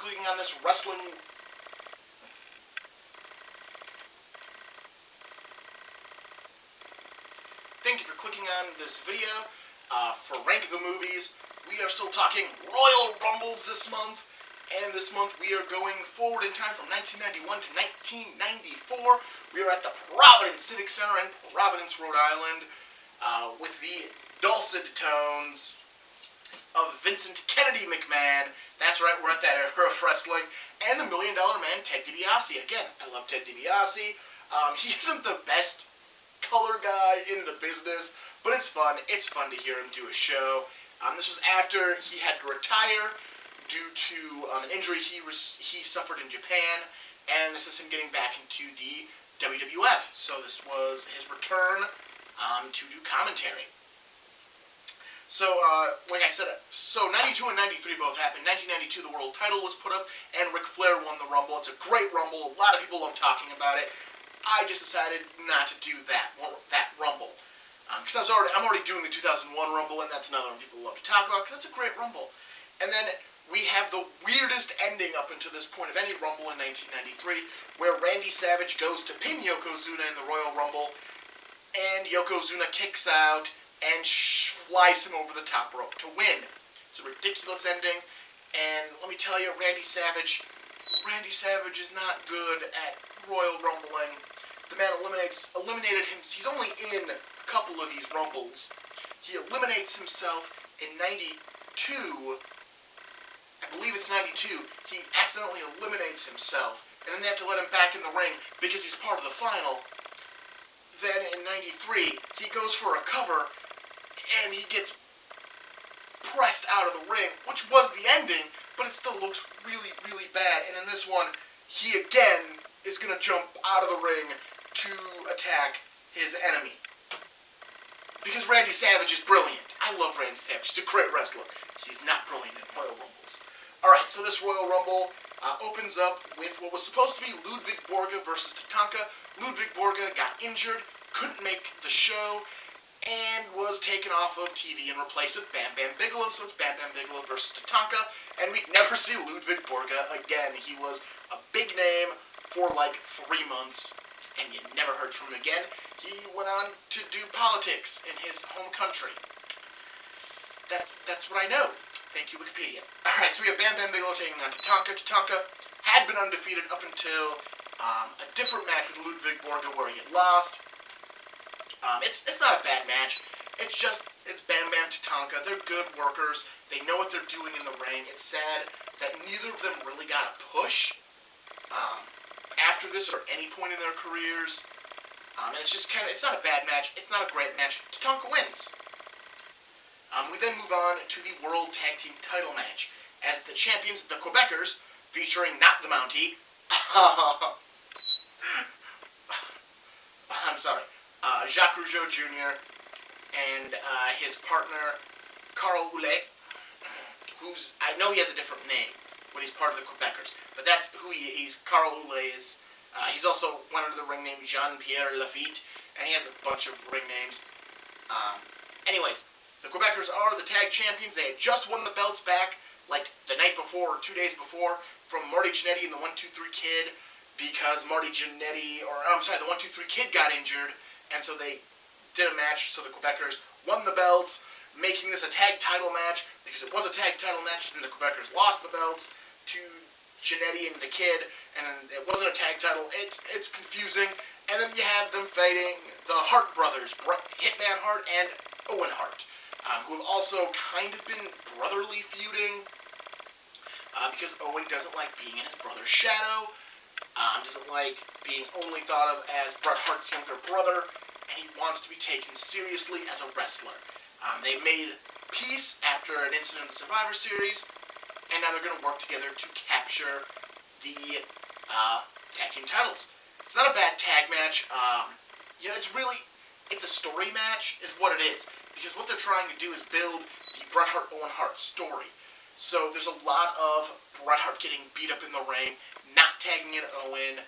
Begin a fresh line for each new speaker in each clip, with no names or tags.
clicking on this wrestling... Thank you for clicking on this video. For Rank the Movies, we are still talking Royal Rumbles this month. And this month we are going forward in time from 1991 to 1994. We are at the Providence Civic Center in Providence, Rhode Island, with the dulcet tones of Vincent Kennedy McMahon. That's right, we're at that era of wrestling. And the $1 Million Man, Ted DiBiase. Again, I love Ted DiBiase. He isn't the best color guy in the business, but it's fun. It's fun to hear him do a show. This was after he had to retire due to an injury he suffered in Japan, and this is him getting back into the WWF. So this was his return to do commentary. So, like I said, so 92 and 93 both happened. 1992, the world title was put up, and Ric Flair won the Rumble. It's a great Rumble. A lot of people love talking about it. I just decided not to do that Rumble. Because I'm already doing the 2001 Rumble, and that's another one people love to talk about, because that's a great Rumble. And then we have the weirdest ending up until this point of any Rumble in 1993, where Randy Savage goes to pin Yokozuna in the Royal Rumble, and Yokozuna kicks out and flies him over the top rope to win. It's a ridiculous ending, and let me tell you, Randy Savage is not good at Royal Rumbling. The man eliminated him. He's only in a couple of these Rumbles. He eliminates himself in 92. I believe it's 92, he accidentally eliminates himself, and then they have to let him back in the ring because he's part of the final. Then in 93, he goes for a cover, and he gets pressed out of the ring, which was the ending, but it still looks really, really bad. And in this one, he again is going to jump out of the ring to attack his enemy. Because Randy Savage is brilliant. I love Randy Savage. He's a great wrestler. He's not brilliant in Royal Rumbles. Alright, so this Royal Rumble opens up with what was supposed to be Ludwig Borga versus Tatanka. Ludwig Borga got injured, couldn't make the show, and was taken off of TV and replaced with Bam Bam Bigelow. So it's Bam Bam Bigelow versus Tatanka, and we'd never see Ludwig Borga again. He was a big name for like 3 months, and you never heard from him again. He went on to do politics in his home country. That's what I know. Thank you, Wikipedia. Alright, so we have Bam Bam Bigelow taking on Tatanka. Tatanka had been undefeated up until a different match with Ludwig Borga where he had lost. It's not a bad match. It's Bam Bam Tatanka. They're good workers. They know what they're doing in the ring. It's sad that neither of them really got a push after this or any point in their careers. And it's just it's not a bad match. It's not a great match. Tatanka wins. We then move on to the World Tag Team title match, as the champions, the Quebecers, featuring not the Mountie, I'm sorry, Jacques Rougeau Jr. and his partner, Carl Ouellet, I know he has a different name when he's part of the Quebecers, but that's who he is. Carl Ouellet is, he's also went under the ring name Jean-Pierre Lafitte, and he has a bunch of ring names. Anyways, the Quebecers are the tag champions. They had just won the belts back, like, the night before or 2 days before, from Marty Jannetty and the 1-2-3 Kid, because the 1-2-3 Kid got injured, and so they did a match, so the Quebecers won the belts, making this a tag title match. Because it was a tag title match, then the Quebecers lost the belts to Jannetty and the Kid, and then it wasn't a tag title. It's confusing, and then you have them fighting the Hart brothers, Hitman Hart and Owen Hart, who have also kind of been brotherly feuding, because Owen doesn't like being in his brother's shadow, doesn't like being only thought of as Bret Hart's younger brother, and he wants to be taken seriously as a wrestler. They made peace after an incident in the Survivor Series, and now they're going to work together to capture the tag team titles. It's not a bad tag match. It's a story match, is what it is. Because what they're trying to do is build the Bret Hart-Owen Hart story. So there's a lot of Bret Hart getting beat up in the ring, not tagging in Owen,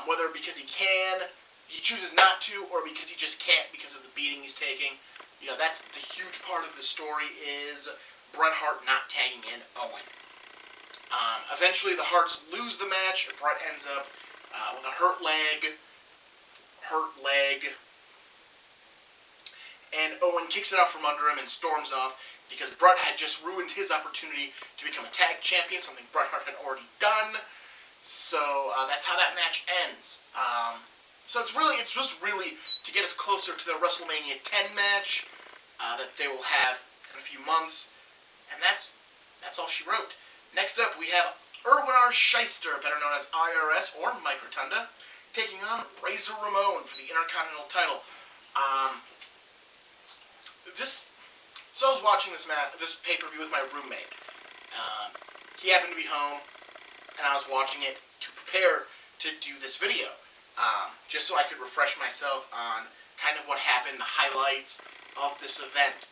whether because he chooses not to, or because he just can't because of the beating he's taking. You know, that's the huge part of the story, is Bret Hart not tagging in Owen. Eventually, the Harts lose the match. Bret ends up with a hurt leg, and Owen kicks it out from under him and storms off because Bret had just ruined his opportunity to become a tag champion, something Bret Hart had already done. So that's how that match ends. So it's just really to get us closer to the WrestleMania 10 match that they will have in a few months, and that's all she wrote. Next up, we have Irwin R. Shyster, better known as IRS or Mike Rotunda, taking on Razor Ramon for the Intercontinental title. So I was watching this pay-per-view with my roommate. He happened to be home, and I was watching it to prepare to do this video, just so I could refresh myself on kind of what happened, the highlights of this event.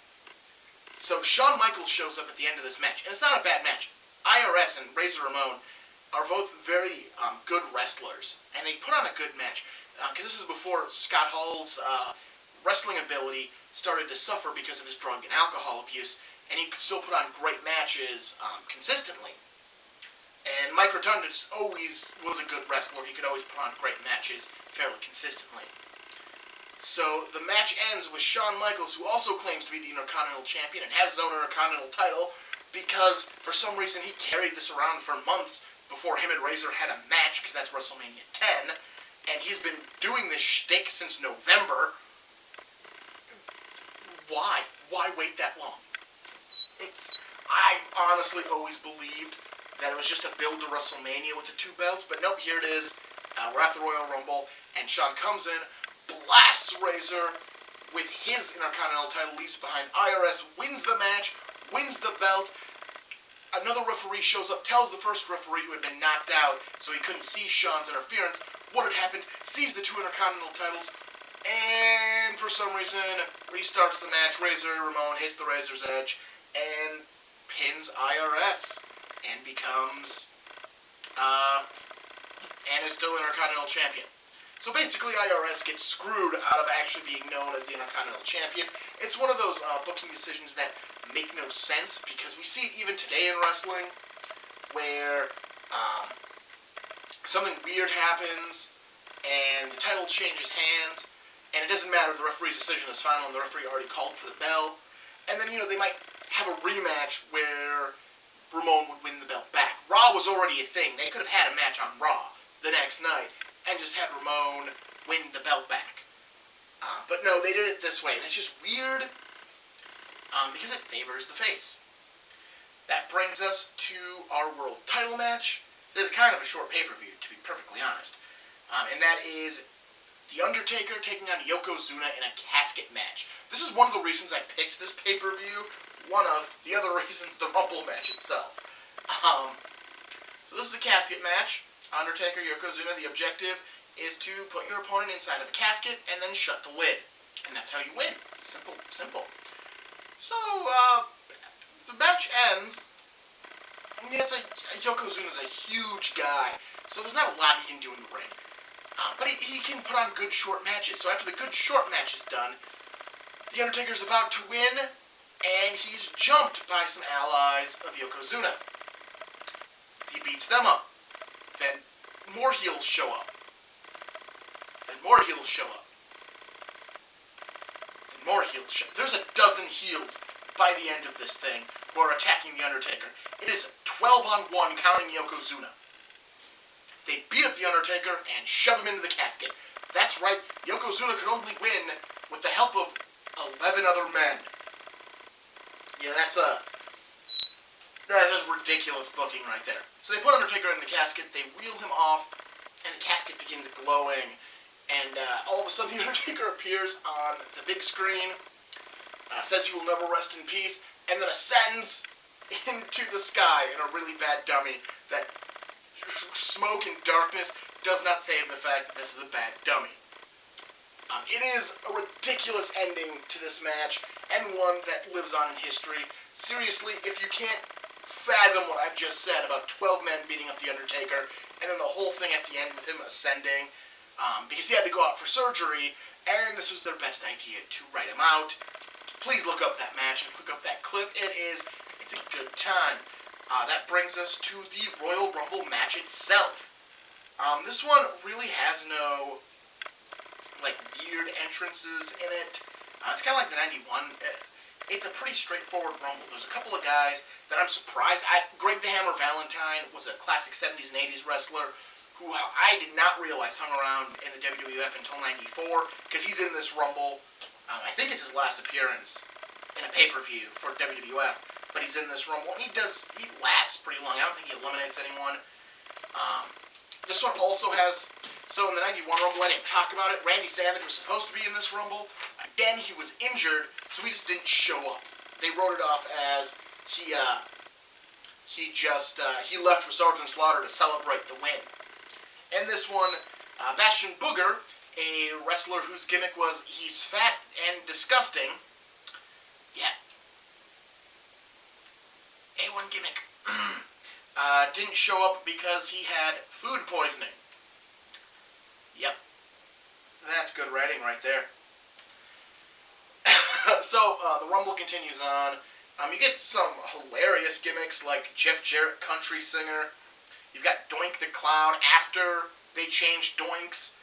So Shawn Michaels shows up at the end of this match, and it's not a bad match. IRS and Razor Ramon are both very good wrestlers, and they put on a good match. Because this is before Scott Hall's wrestling ability started to suffer because of his drug and alcohol abuse, and he could still put on great matches consistently. And Mike Rotunda always was a good wrestler. He could always put on great matches fairly consistently. So the match ends with Shawn Michaels, who also claims to be the Intercontinental Champion and has his own Intercontinental title, because for some reason he carried this around for months before him and Razor had a match, because that's WrestleMania 10, and he's been doing this shtick since November. Why? Why wait that long? I honestly always believed that it was just a build to WrestleMania with the two belts, but nope, here it is. We're at the Royal Rumble, and Shawn comes in, blasts Razor with his Intercontinental title, leaves behind IRS, wins the match, wins the belt. Another referee shows up, tells the first referee who had been knocked out, so he couldn't see Shawn's interference, what had happened, sees the two Intercontinental titles, and for some reason restarts the match. Razor Ramon hits the Razor's Edge and pins IRS and becomes and is still Intercontinental Champion. So basically, IRS gets screwed out of actually being known as the Intercontinental Champion. It's one of those booking decisions that make no sense, because we see it even today in wrestling, where something weird happens, and the title changes hands, and it doesn't matter, the referee's decision is final, and the referee already called for the bell, and then, they might have a rematch where Ramon would win the belt back. Raw was already a thing. They could have had a match on Raw the next night, and just had Ramon win the belt back. But no, they did it this way, and it's just weird, because it favors the face. That brings us to our world title match. This is kind of a short pay-per-view, to be perfectly honest. And that is The Undertaker taking on Yokozuna in a casket match. This is one of the reasons I picked this pay-per-view. One of the other reasons, the Rumble match itself. So this is a casket match. Undertaker, Yokozuna, the objective is to put your opponent inside of a casket and then shut the lid. And that's how you win. Simple, simple. So, the match ends. Yokozuna's a huge guy, so there's not a lot he can do in the ring. But he can put on good short matches. So after the good short match is done, The Undertaker's about to win, and he's jumped by some allies of Yokozuna. He beats them up. Then more heels show up. Then more heels show up. Then more heels show up. There's a dozen heels by the end of this thing who are attacking The Undertaker. It is 12-on-1 counting Yokozuna. They beat up The Undertaker and shove him into the casket. That's right, Yokozuna could only win with the help of 11 other men. Yeah, that is ridiculous booking right there. So they put Undertaker in the casket, they wheel him off, and the casket begins glowing. And all of a sudden, The Undertaker appears on the big screen, says he will never rest in peace, and then ascends into the sky in a really bad dummy. That smoke and darkness does not save the fact that this is a bad dummy. It is a ridiculous ending to this match, and one that lives on in history. Seriously, if you can't fathom what I've just said about 12 men beating up The Undertaker, and then the whole thing at the end with him ascending, because he had to go out for surgery, and this was their best idea to write him out. Please look up that match and look up that clip. It's a good time. That brings us to the Royal Rumble match itself. This one really has no, like, weird entrances in it. It's kind of like the 91. It's a pretty straightforward Rumble. There's a couple of guys that I'm surprised. Greg the Hammer Valentine was a classic 70s and 80s wrestler who I did not realize hung around in the WWF until 94, because he's in this Rumble. I think it's his last appearance in a pay-per-view for WWF, but he's in this Rumble, and he lasts pretty long. I don't think he eliminates anyone. This one also has, so in the 91 Rumble, I didn't talk about it, Randy Savage was supposed to be in this Rumble. Again, he was injured, so he just didn't show up. They wrote it off as he left with Sergeant Slaughter to celebrate the win. And this one, Bastion Booger, a wrestler whose gimmick was he's fat and disgusting. Yeah. A1 gimmick. Didn't show up because he had food poisoning. Yep. That's good writing right there. So, the Rumble continues on. You get some hilarious gimmicks like Jeff Jarrett, country singer. You've got Doink the Clown after they changed Doinks.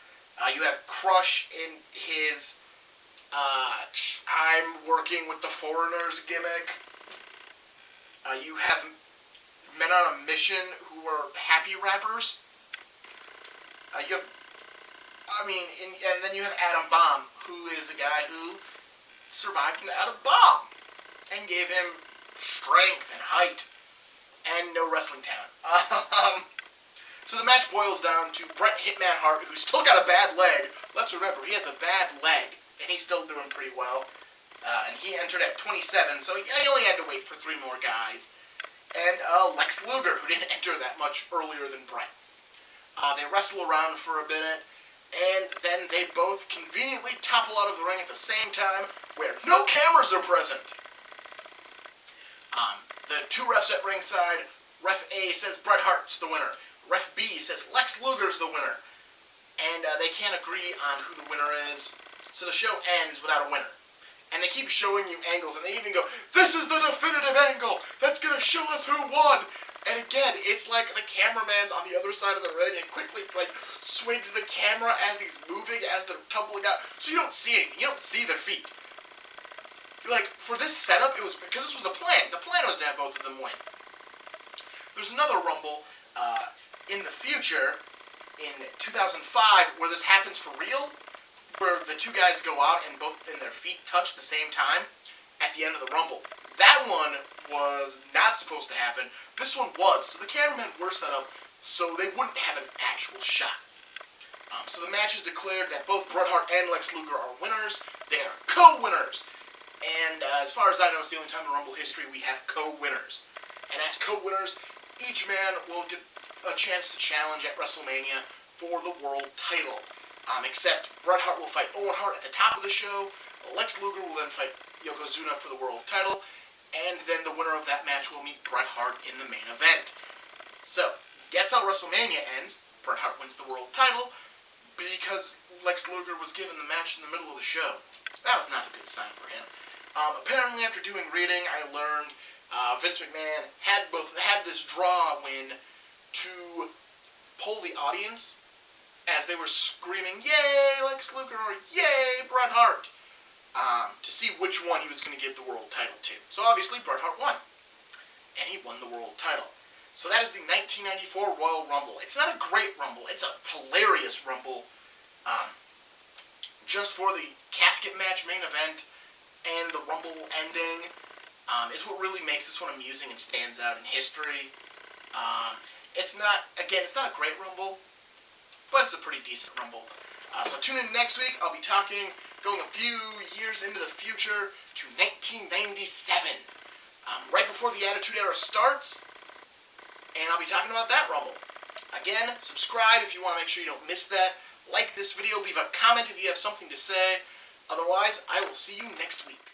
You have Crush in his I'm working with the foreigners gimmick. You have Men on a Mission who are happy rappers. And then you have Adam Bomb, who is a guy who survived an atom bomb and gave him strength and height and no wrestling talent. So the match boils down to Bret Hitman Hart, who's still got a bad leg. Let's remember, he has a bad leg, and he's still doing pretty well. And he entered at 27, so he only had to wait for 3 more guys. And Lex Luger, who didn't enter that much earlier than Bret. They wrestle around for a minute, and then they both conveniently topple out of the ring at the same time, where no cameras are present. The 2 refs at ringside, Ref A says Bret Hart's the winner. Ref B says Lex Luger's the winner. And they can't agree on who the winner is, so the show ends without a winner. And they keep showing you angles, and they even go, this is the definitive angle that's going to show us who won. And again, it's like the cameraman's on the other side of the ring and quickly swings the camera as he's moving, as they're tumbling out. So you don't see anything. You don't see their feet. For this setup, it was because this was the plan. The plan was to have both of them win. There's another Rumble in the future, in 2005, where this happens for real, where the 2 guys go out and their feet touch at the same time at the end of the Rumble. That one was not supposed to happen. This one was. So the cameramen were set up so they wouldn't have an actual shot. So the match is declared that both Bret Hart and Lex Luger are winners. They are co-winners. And as far as I know, it's the only time in Rumble history we have co-winners. And as co-winners, each man will get a chance to challenge at WrestleMania for the world title. Except Bret Hart will fight Owen Hart at the top of the show. Lex Luger will then fight Yokozuna for the world title. And then the winner of that match will meet Bret Hart in the main event. So, guess how WrestleMania ends? Bret Hart wins the world title because Lex Luger was given the match in the middle of the show. That was not a good sign for him. Apparently, after doing reading, I learned Vince McMahon had this draw win to pull the audience as they were screaming, "Yay, Lex Luger!" or "Yay, Bret Hart!" To see which one he was going to give the world title to. So obviously, Bret Hart won. And he won the world title. So that is the 1994 Royal Rumble. It's not a great Rumble. It's a hilarious Rumble. Just for the casket match main event and the Rumble ending is what really makes this one amusing and stands out in history. It's not a great Rumble, but it's a pretty decent Rumble. So tune in next week. I'll be going a few years into the future to 1997, right before the Attitude Era starts, and I'll be talking about that Rumble. Again, subscribe if you want to make sure you don't miss that. Like this video, leave a comment if you have something to say. Otherwise, I will see you next week.